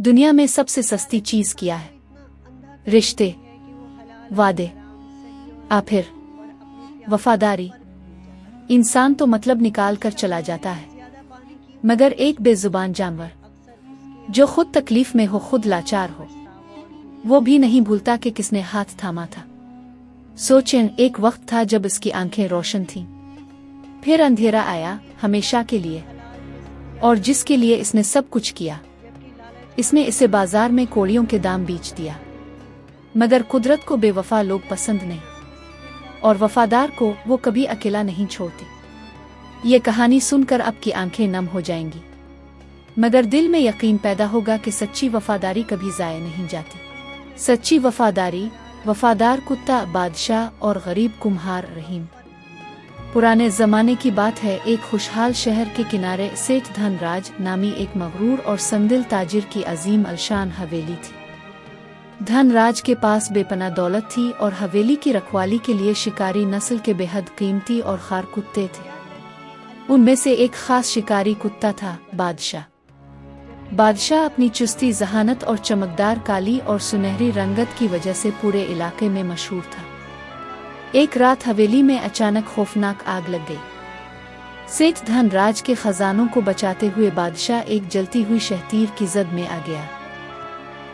दुनिया में सबसे सस्ती चीज क्या है? रिश्ते, वादे, फिर वफादारी। इंसान तो मतलब निकाल कर चला जाता है, मगर एक बेजुबान जानवर जो खुद तकलीफ में हो, खुद लाचार हो, वो भी नहीं भूलता कि किसने हाथ थामा था। सोचें, एक वक्त था जब इसकी आंखें रोशन थीं, फिर अंधेरा आया हमेशा के लिए, और जिसके लिए इसने सब कुछ किया, इसने इसे बाजार में कोड़ियों के दाम बेच दिया। मगर कुदरत को बेवफा लोग पसंद नहीं, और वफादार को वो कभी अकेला नहीं छोड़ती। ये कहानी सुनकर आपकी आंखें नम हो जाएंगी, मगर दिल में यकीन पैदा होगा कि सच्ची वफादारी कभी ज़ाया नहीं जाती। सच्ची वफादारी, वफादार कुत्ता बादशाह और गरीब कुम्हार रहीम। पुराने ज़माने की बात है, एक खुशहाल शहर के किनारे सेठ धनराज नामी एक मगरूर और संदिल ताजिर की अजीम अलशान हवेली थी। धनराज के पास बेपना दौलत थी और हवेली की रखवाली के लिए शिकारी नस्ल के बेहद कीमती और खार कुत्ते थे। उनमें से एक खास शिकारी कुत्ता था बादशाह। बादशाह अपनी चुस्ती, जहानत और चमकदार काली और सुनहरी रंगत की वजह से पूरे इलाके में मशहूर था। एक रात हवेली में अचानक खौफनाक आग लग गई। सेठ धनराज के खजानों को बचाते हुए बादशाह एक जलती हुई शहतीर की जद में आ गया।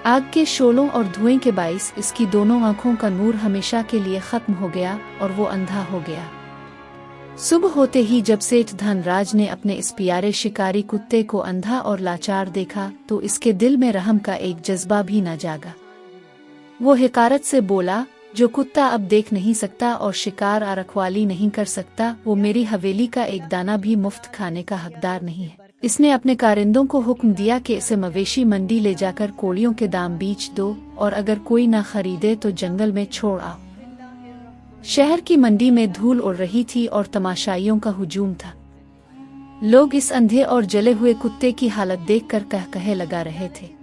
आग के शोलों और धुएं के बाइस इसकी दोनों आंखों का नूर हमेशा के लिए खत्म हो गया और वो अंधा हो गया। सुबह होते ही जब सेठ धनराज ने अपने इस प्यारे शिकारी कुत्ते को अंधा और लाचार देखा, तो इसके दिल में रहम का एक जज्बा भी न जागा। वो हिकारत से बोला, जो कुत्ता अब देख नहीं सकता और शिकार और रखवाली नहीं कर सकता, वो मेरी हवेली का एक दाना भी मुफ्त खाने का हकदार नहीं है। इसने अपने कारिंदों को हुक्म दिया कि इसे मवेशी मंडी ले जाकर कोड़ियों के दाम बेच दो, और अगर कोई ना खरीदे तो जंगल में छोड़ आओ। शहर की मंडी में धूल उड़ रही थी और तमाशाइयों का हुजूम था। लोग इस अंधे और जले हुए कुत्ते की हालत देखकर कह लगा रहे थे।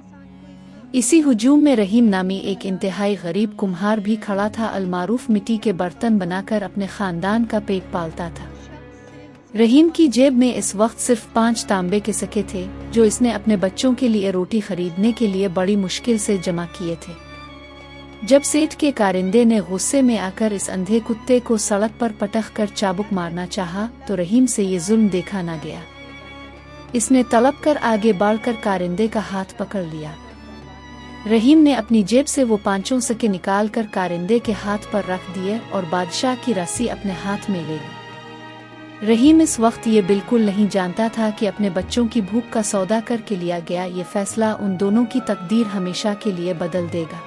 इसी हुजूम में रहीम नामी एक इंतहाई गरीब कुम्हार भी खड़ा था। अलमारूफ मिट्टी के बर्तन बनाकर अपने खानदान का पेट पालता था। रहीम की जेब में इस वक्त सिर्फ 5 तांबे के सिक्के थे, जो इसने अपने बच्चों के लिए रोटी खरीदने के लिए बड़ी मुश्किल से जमा किए थे। जब सेठ के कारिंदे ने गुस्से में आकर इस अंधे कुत्ते को सड़क पर पटक कर चाबुक मारना चाहा, तो रहीम से ये जुल्म देखा न गया। इसने तड़प कर आगे बढ़कर कारिंदे का हाथ पकड़ लिया। रहीम ने अपनी जेब से वो 5 सिक्के निकाल कर कारिंदे के हाथ पर रख दिए और बादशाह की रस्सी अपने हाथ में ले ली। रहीम इस वक्त ये बिल्कुल नहीं जानता था कि अपने बच्चों की भूख का सौदा करके लिया गया ये फैसला उन दोनों की तकदीर हमेशा के लिए बदल देगा।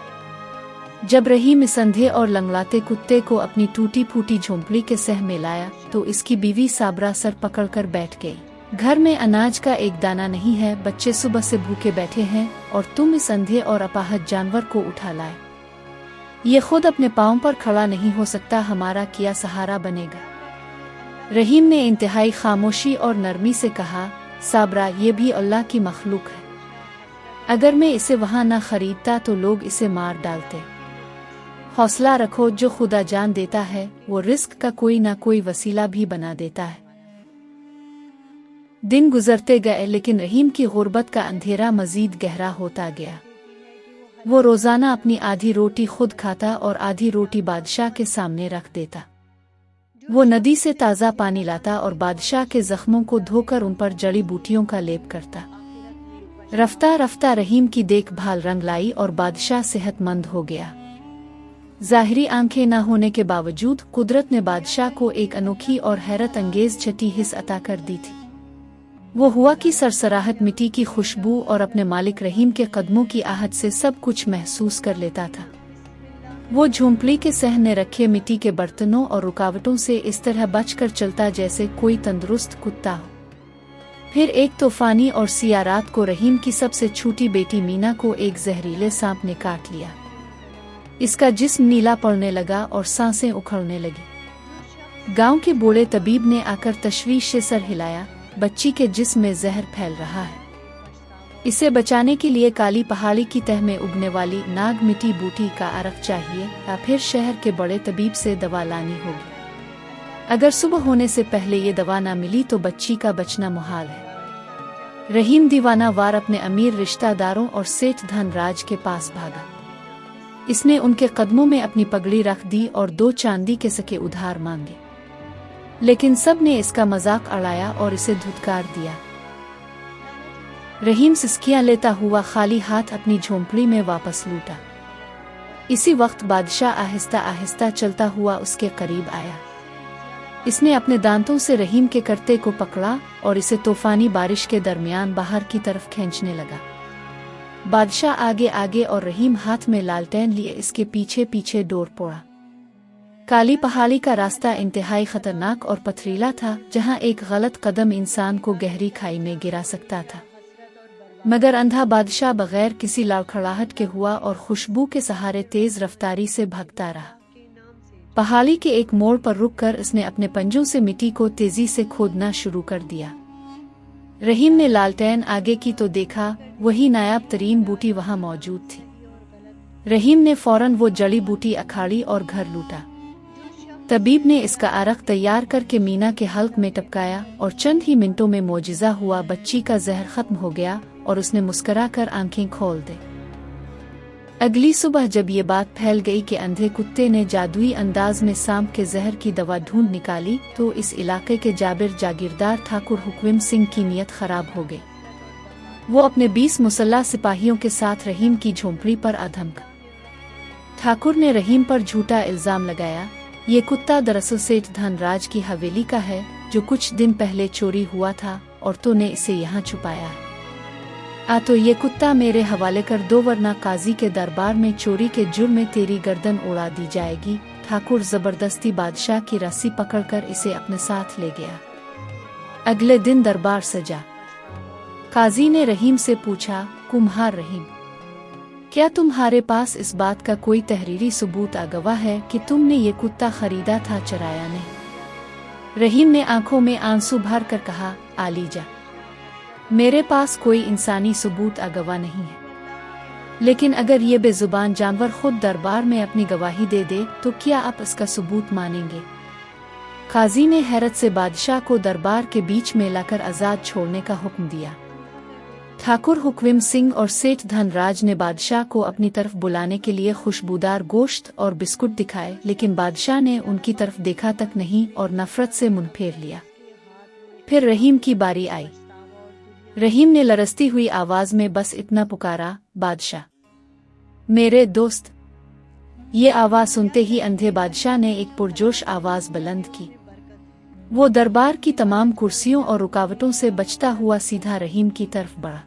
जब रहीम इस अंधे और लंगड़ाते कुत्ते को अपनी टूटी फूटी झोंपड़ी के सह में लाया, तो इसकी बीवी साबरा सर पकड़कर बैठ गई। घर में अनाज का एक दाना नहीं है, बच्चे सुबह से भूखे बैठे हैं, और तुम इस अंधे और अपाहज जानवर को उठा लाए। ये खुद अपने पांव पर खड़ा नहीं हो सकता, हमारा क्या सहारा बनेगा? रहीम ने इंतहाई खामोशी और नरमी से कहा, साबरा, ये भी अल्लाह की मखलूक है। अगर मैं इसे वहाँ न खरीदता तो लोग इसे मार डालते। हौसला रखो, जो खुदा जान देता है वो रिस्क का कोई ना कोई वसीला भी बना देता है। दिन गुजरते गए, लेकिन रहीम की गुर्बत का अंधेरा मजीद गहरा होता गया। वो रोजाना अपनी आधी रोटी खुद खाता और आधी रोटी बादशाह के सामने रख देता। वो नदी से ताज़ा पानी लाता और बादशाह के जख्मों को धोकर उन पर जड़ी बूटियों का लेप करता। रफ्ता रफ्ता रहीम की देखभाल रंग लाई और बादशाह सेहतमंद हो गया। ज़ाहिरी आंखें न होने के बावजूद कुदरत ने बादशाह को एक अनोखी और हैरत अंगेज छठी हिस्स अता कर दी थी। वो हुआ की सरसराहट, मिट्टी की खुशबू और अपने मालिक रहीम के कदमों की आहट से सब कुछ महसूस कर लेता था। वो झोंपड़ी के सहने रखे मिट्टी के बर्तनों और रुकावटों से इस तरह बचकर चलता जैसे कोई तंदुरुस्त कुत्ता हो। फिर एक तूफानी और सियाह रात को रहीम की सबसे छोटी बेटी मीना को एक जहरीले सांप ने काट लिया। इसका जिस्म नीला पड़ने लगा और सांसें उखड़ने लगी। गांव के बूढ़े तबीब ने आकर तशवीश से सर हिलाया, बच्ची के जिस्म में जहर फैल रहा है। इसे बचाने के लिए काली पहाड़ी की तह में उगने वाली नाग मिट्टी बूटी का अरक चाहिए, या फिर शहर के बड़े तबीब से दवा लानी होगी। अगर सुबह होने से पहले ये दवा ना मिली तो बच्ची का बचना मुहाल है। रहीम दीवाना वार अपने अमीर रिश्तेदारों और सेठ धनराज के पास भागा। इसने उनके कदमों में अपनी पगड़ी रख दी और 2 चांदी के सिक्के उधार मांगे, लेकिन सब ने इसका मजाक उड़ाया और इसे धुतकार दिया। रहीम सिसकियां लेता हुआ खाली हाथ अपनी झोंपड़ी में वापस लौटा। इसी वक्त बादशाह आहिस्ता आहिस्ता चलता हुआ उसके करीब आया। इसने अपने दांतों से रहीम के करते को पकड़ा और इसे तूफानी बारिश के दरमियान बाहर की तरफ खींचने लगा। बादशाह आगे आगे और रहीम हाथ में लालटेन लिए इसके पीछे पीछे दौड़ पड़ा। काली पहाड़ी का रास्ता इंतहाई खतरनाक और पथरीला था, जहां एक गलत कदम इंसान को गहरी खाई में गिरा सकता था। मगर अंधा बादशाह बगैर किसी लड़खड़ाहट के हुआ और खुशबू के सहारे तेज रफ्तारी से भागता रहा। पहाड़ी के एक मोड़ पर रुककर इसने अपने पंजों से मिट्टी को तेजी से खोदना शुरू कर दिया। रहीम ने लालटेन आगे की तो देखा वही नायाब तरीन बूटी वहां मौजूद थी। रहीम ने फौरन वो जड़ी बूटी अखाड़ी और घर लूटा। तबीब ने इसका अरक तैयार करके मीना के हल्क में टपकाया और चंद ही मिनटों में मोजिज़ा हुआ। बच्ची का जहर खत्म हो गया और उसने मुस्कुराकर आंखें खोल दी। अगली सुबह जब ये बात फैल गई कि अंधे कुत्ते ने जादुई अंदाज में सांप के जहर की दवा ढूंढ निकाली, तो इस इलाके के जागीरदार ठाकुर हुक्विम सिंह की नीयत खराब हो गई। वो अपने 20 मुसल्ला सिपाहियों के साथ रहीम की झोंपड़ी पर आ धमका। ठाकुर ने रहीम पर झूठा इल्जाम लगाया। ये कुत्ता दरअसल सेठ धनराज की हवेली का है, जो कुछ दिन पहले चोरी हुआ था और तो ने इसे यहाँ छुपाया है। तो ये कुत्ता मेरे हवाले कर दो, वरना काजी के दरबार में चोरी के जुर्म में तेरी गर्दन उड़ा दी जाएगी। ठाकुर जबरदस्ती बादशाह की रस्सी पकड़कर इसे अपने साथ ले गया। अगले दिन दरबार सजा। काजी ने रहीम से पूछा, कुम्हार रहीम, क्या तुम्हारे पास इस बात का कोई तहरीरी सबूत गवाह है कि तुमने ये कुत्ता खरीदा था, चराया नहीं? रहीम ने आंखों में आंसू भर कर कहा, आलीजा, मेरे पास कोई इंसानी सबूत गवाह नहीं है, लेकिन अगर ये बेजुबान जानवर खुद दरबार में अपनी गवाही दे दे तो क्या आप इसका सबूत मानेंगे? काजी ने हैरत से बादशाह को दरबार के बीच में लाकर आजाद छोड़ने का हुक्म दिया। ठाकुर हुक्विम सिंह और सेठ धनराज ने बादशाह को अपनी तरफ बुलाने के लिए खुशबूदार गोश्त और बिस्कुट दिखाए, लेकिन बादशाह ने उनकी तरफ देखा तक नहीं और नफरत से मुंह फेर लिया। फिर रहीम की बारी आई। रहीम ने लरसती हुई आवाज में बस इतना पुकारा, बादशाह, मेरे दोस्त। ये आवाज सुनते ही अंधे बादशाह ने एक पुरजोश आवाज बुलंद की। वो दरबार की तमाम कुर्सियों और रुकावटों से बचता हुआ सीधा रहीम की तरफ बढ़ा।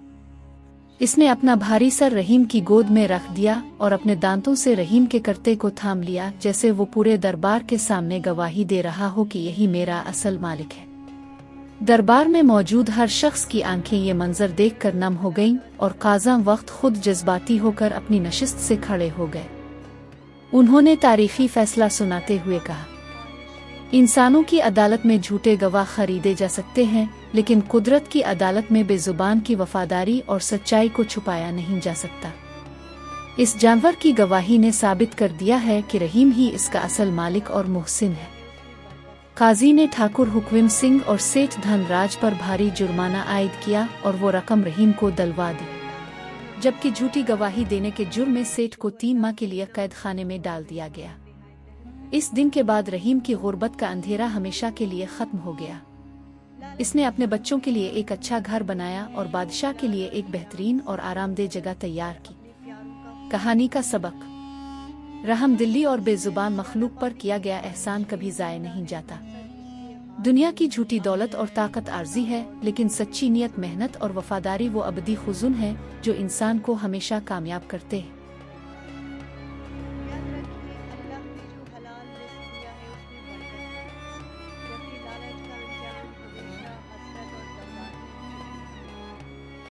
इसने अपना भारी सर रहीम की गोद में रख दिया और अपने दांतों से रहीम के करते को थाम लिया, जैसे वो पूरे दरबार के सामने गवाही दे रहा हो कि यही मेरा असल मालिक है। दरबार में मौजूद हर शख्स की आंखें ये मंजर देखकर नम हो गईं और काज़ा वक्त खुद जज्बाती होकर अपनी नशिस्त से खड़े हो गए। उन्होंने तारीखी फैसला सुनाते हुए कहा, इंसानों की अदालत में झूठे गवाह खरीदे जा सकते हैं, लेकिन कुदरत की अदालत में बेजुबान की वफादारी और सच्चाई को छुपाया नहीं जा सकता। इस जानवर की गवाही ने साबित कर दिया है कि रहीम ही इसका असल मालिक और मुहसिन है। काजी ने ठाकुर हुक्विम सिंह और सेठ धनराज पर भारी जुर्माना आयद किया और वो रकम रहीम को दिलवा दी, जबकि झूठी गवाही देने के जुर्म में सेठ को 3 माह के लिए कैद खाने में डाल दिया गया। इस दिन के बाद रहीम की गुर्बत का अंधेरा हमेशा के लिए खत्म हो गया। इसने अपने बच्चों के लिए एक अच्छा घर बनाया और बादशाह के लिए एक बेहतरीन और आरामदेह जगह तैयार की। कहानी का सबक, रहमदिली और बेजुबान मखलूक पर किया गया एहसान कभी ज़ाय नहीं जाता। दुनिया की झूठी दौलत और ताकत आर्जी है, लेकिन सच्ची नीयत, मेहनत और वफादारी वो अबदी खुजून है जो इंसान को हमेशा कामयाब करते हैं।